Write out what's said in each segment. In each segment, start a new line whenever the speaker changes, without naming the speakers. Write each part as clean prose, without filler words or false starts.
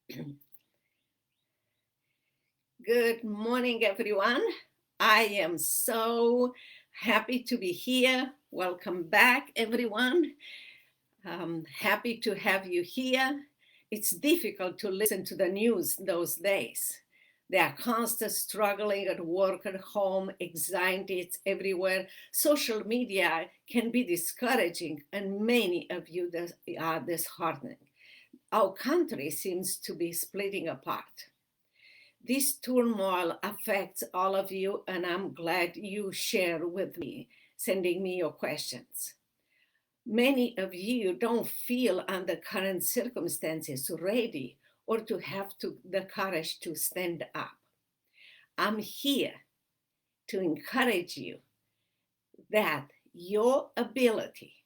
Good morning, everyone. I am so happy to be here. Welcome back, everyone. Happy to have you here. It's difficult to listen to the news those days. They are constant struggling at work, at home, anxieties everywhere. Social media can be discouraging, and many of you are disheartening. Our country seems to be splitting apart. This turmoil affects all of you, and I'm glad you share with me, sending me your questions. Many of you don't feel under current circumstances ready or to have the courage to stand up. I'm here to encourage you that your ability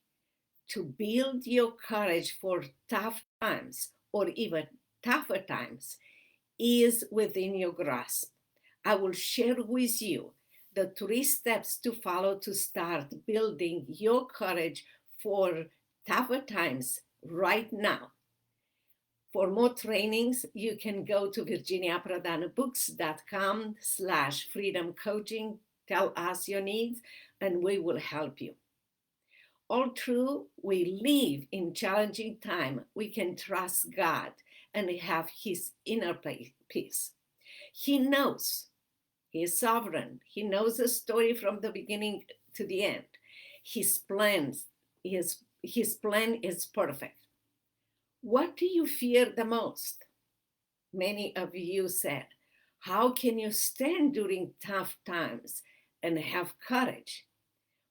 to build your courage for tough times or even tougher times is within your grasp. I will share with you the 3 steps to follow to start building your courage for tougher times right now. For more trainings, you can go to virginiaprodanobooks.com/freedom coaching. Tell us your needs and we will help you. All through we live in challenging time, we can trust God and have his inner peace. He knows. He is sovereign. He knows the story from the beginning to the end. His plans, his plan is perfect. What do you fear the most? Many of you said, how can you stand during tough times and have courage?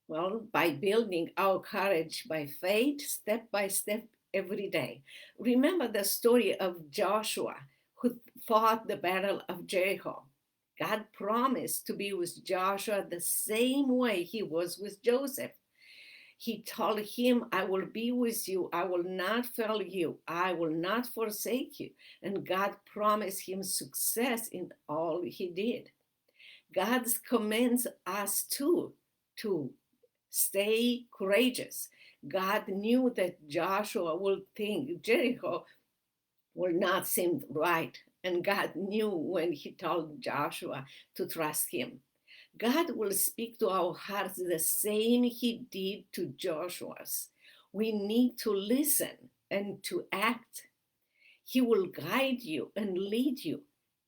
Well, by building our courage by faith, step by step, every day. Remember the story of Joshua who fought the battle of Jericho. God promised to be with Joshua the same way he was with Joseph. He told him, I will be with you. I will not fail you. I will not forsake you. And God promised him success in all he did. God commands us too to stay courageous. God knew that Joshua would think Jericho will not seem right. And God knew when he told Joshua to trust him. God will speak to our hearts the same he did to Joshua's. We need to listen and to act. He will guide you and lead you.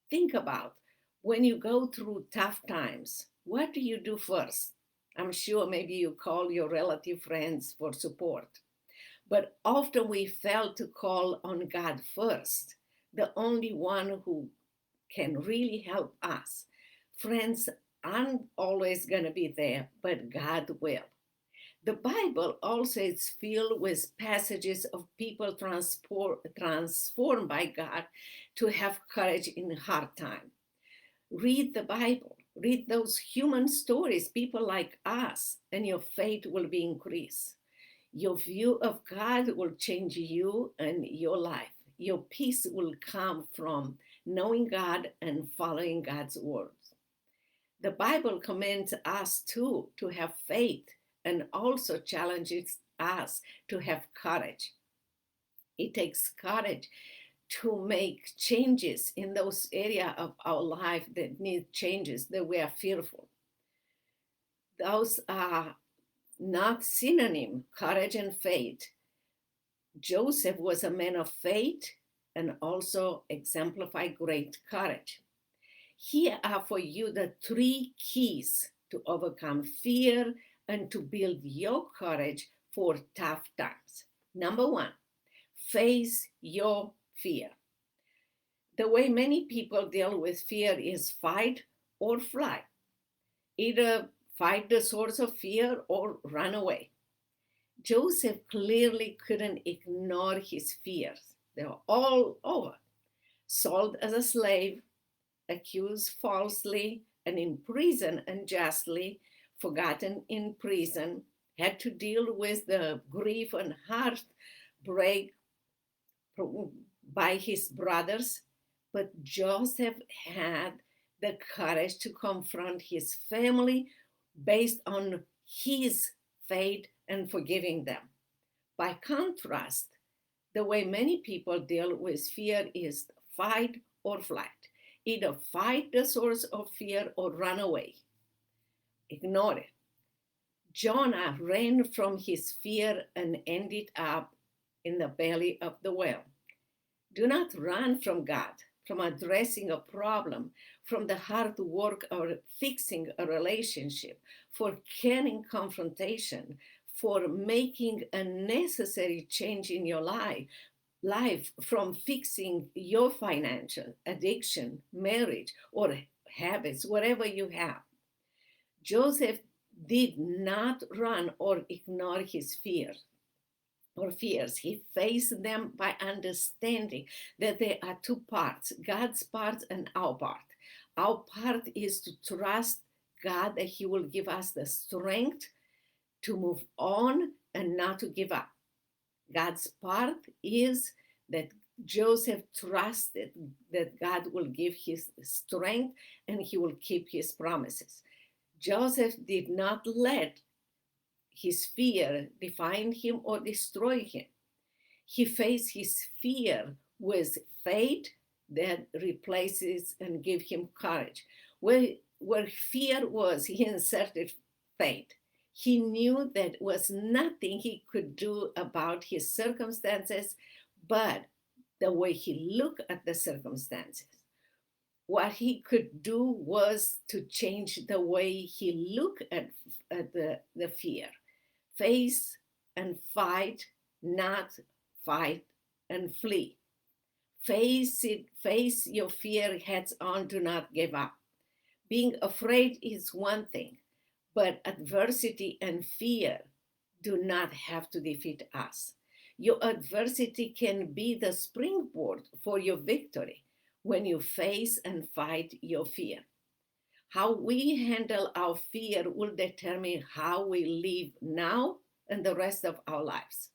Think about when you go through tough times, what do you do first? I'm sure maybe you call your relative friends for support. But often we fail to call on God first, the only one who can really help us. Friends aren't always going to be there, but God will. The Bible also is filled with passages of people transformed by God to have courage in hard time. Read the Bible, read those human stories, people like us, and your faith will be increased. Your view of God will change you and your life. Your peace will come from knowing God and following God's words. The Bible commands us too to have faith and also challenges us to have courage. It takes courage to make changes in those areas of our life that need changes, that we are fearful. Those are not synonym, courage and faith. Joseph was a man of faith and also exemplified great courage. Here are for you the 3 keys to overcome fear and to build your courage for tough times. Number 1, face your fear. The way many people deal with fear is fight or flight. Either fight the source of fear or run away. Joseph clearly couldn't ignore his fears. They were all over. Sold as a slave, accused falsely, and imprisoned unjustly, forgotten in prison, had to deal with the grief and heartbreak by his brothers. But Joseph had the courage to confront his family based on his faith and forgiving them. By contrast, the way many people deal with fear is fight or flight. Either fight the source of fear or run away. Ignore it. Jonah ran from his fear and ended up in the belly of the whale. Do not run from God, from addressing a problem, from the hard work of fixing a relationship, for caring confrontation, for making a necessary change in your life, from fixing your financial addiction, marriage, or habits, whatever you have. Joseph did not run or ignore his fears. He faced them by understanding that there are two parts, God's part and our part. Our part is to trust God that He will give us the strength to move on and not to give up. God's part is that Joseph trusted that God will give his strength and He will keep His promises. Joseph did not let his fear define him or destroy him. He faced his fear with faith that replaces and gives him courage. Where fear was, he inserted faith. He knew that was nothing he could do about his circumstances, but the way he looked at the circumstances. What he could do was to change the way he looked at the fear. Face and fight, not fight and flee. Face your fear heads on, do not give up. Being afraid is one thing, but adversity and fear do not have to defeat us. Your adversity can be the springboard for your victory when you face and fight your fear. How we handle our fear will determine how we live now and the rest of our lives.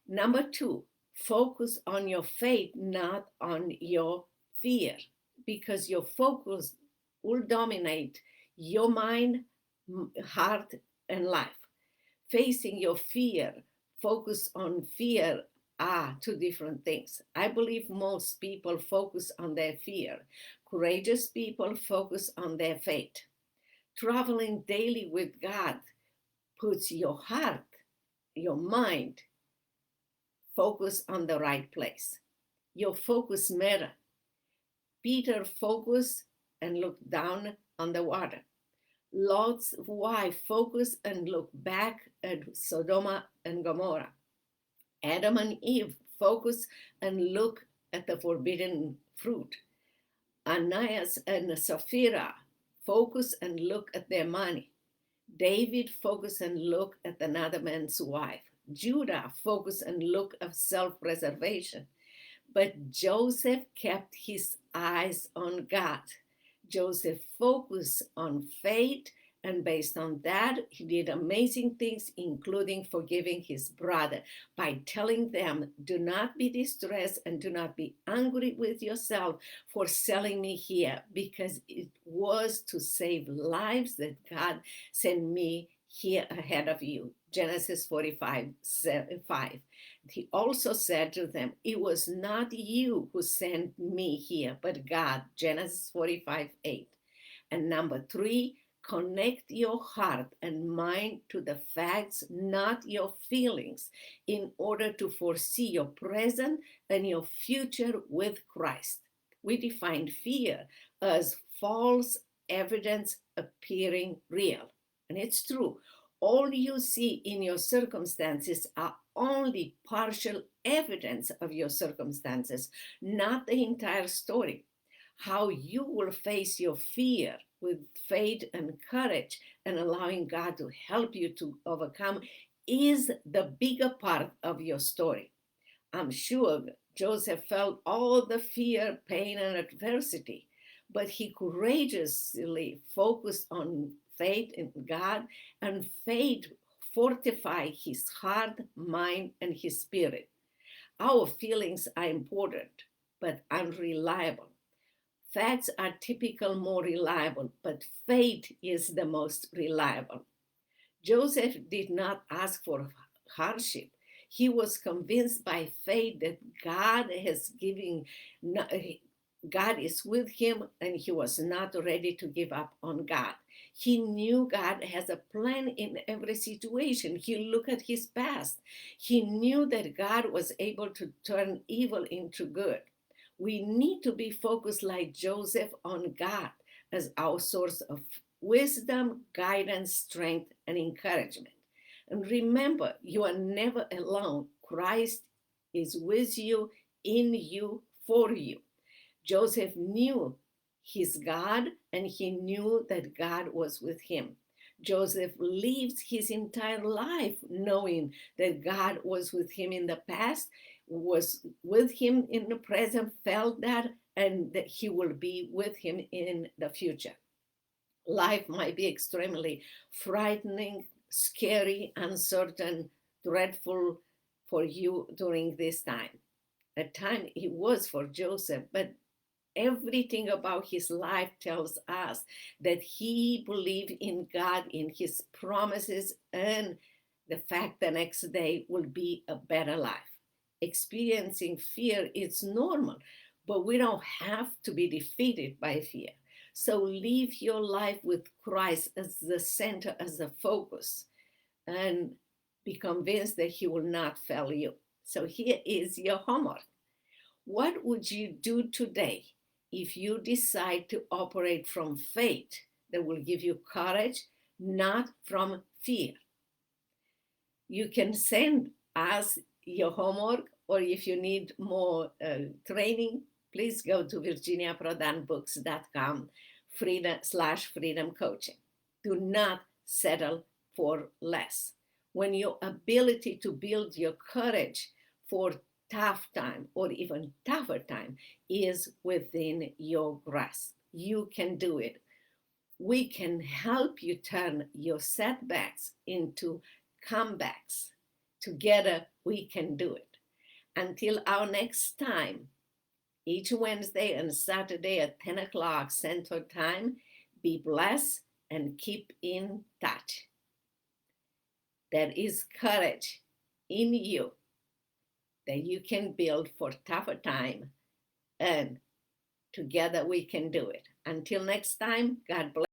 Number 2, focus on your faith, not on your fear, because your focus will dominate your mind, heart, and life. Facing your fear, focus on fear are two different things. I believe most people focus on their fear. Courageous people focus on their faith. Traveling daily with God puts your heart, your mind, focus on the right place. Your focus matters. Peter focused and looked down on the water. Lot's wife focused and looked back at Sodom and Gomorrah. Adam and Eve focused and looked at the forbidden fruit. Ananias and Sapphira focus and look at their money. David focused and look at another man's wife. Judah focused and look at self-preservation. But Joseph kept his eyes on God. Joseph focused on faith, and based on that, he did amazing things, including forgiving his brother by telling them, do not be distressed and do not be angry with yourself for selling me here, because it was to save lives that God sent me here ahead of you. Genesis 45:5. He also said to them, it was not you who sent me here, but God. Genesis 45:8. And number 3, connect your heart and mind to the facts, not your feelings, in order to foresee your present and your future with Christ. We define fear as false evidence appearing real. And it's true. All you see in your circumstances are only partial evidence of your circumstances, not the entire story. How you will face your fear with faith and courage and allowing God to help you to overcome is the bigger part of your story. I'm sure Joseph felt all the fear, pain, and adversity, but he courageously focused on faith in God, and faith fortified his heart, mind, and his spirit. Our feelings are important, but unreliable. Facts are typically more reliable, but faith is the most reliable. Joseph did not ask for hardship. He was convinced by faith that God has given God is with him, and he was not ready to give up on God. He knew God has a plan in every situation. He looked at his past. He knew that God was able to turn evil into good. We need to be focused like Joseph on God as our source of wisdom, guidance, strength, and encouragement. And remember, you are never alone. Christ is with you, in you, for you. Joseph knew his God, and he knew that God was with him. Joseph lived his entire life knowing that God was with him in the past, was with him in the present, felt that, and that he will be with him in the future. Life might be extremely frightening, scary, uncertain, dreadful for you during this time. At time it was for Joseph, but everything about his life tells us that he believed in God, in his promises, and the fact the next day will be a better life. Experiencing fear is normal, but we don't have to be defeated by fear. So live your life with Christ as the center, as the focus, and be convinced that he will not fail you. So here is your homework. What would you do today if you decide to operate from faith that will give you courage, not from fear? You can send us your homework, or if you need more training, please go to virginiaprodanbooks.com freedom coaching. Do not settle for less. When your ability to build your courage for tough time or even tougher time is within your grasp, you can do it. We can help you turn your setbacks into comebacks. Together, we can do it. Until our next time, each Wednesday and Saturday at 10 o'clock Central Time, be blessed and keep in touch. There is courage in you that you can build for tougher time, and together we can do it. Until next time, God bless.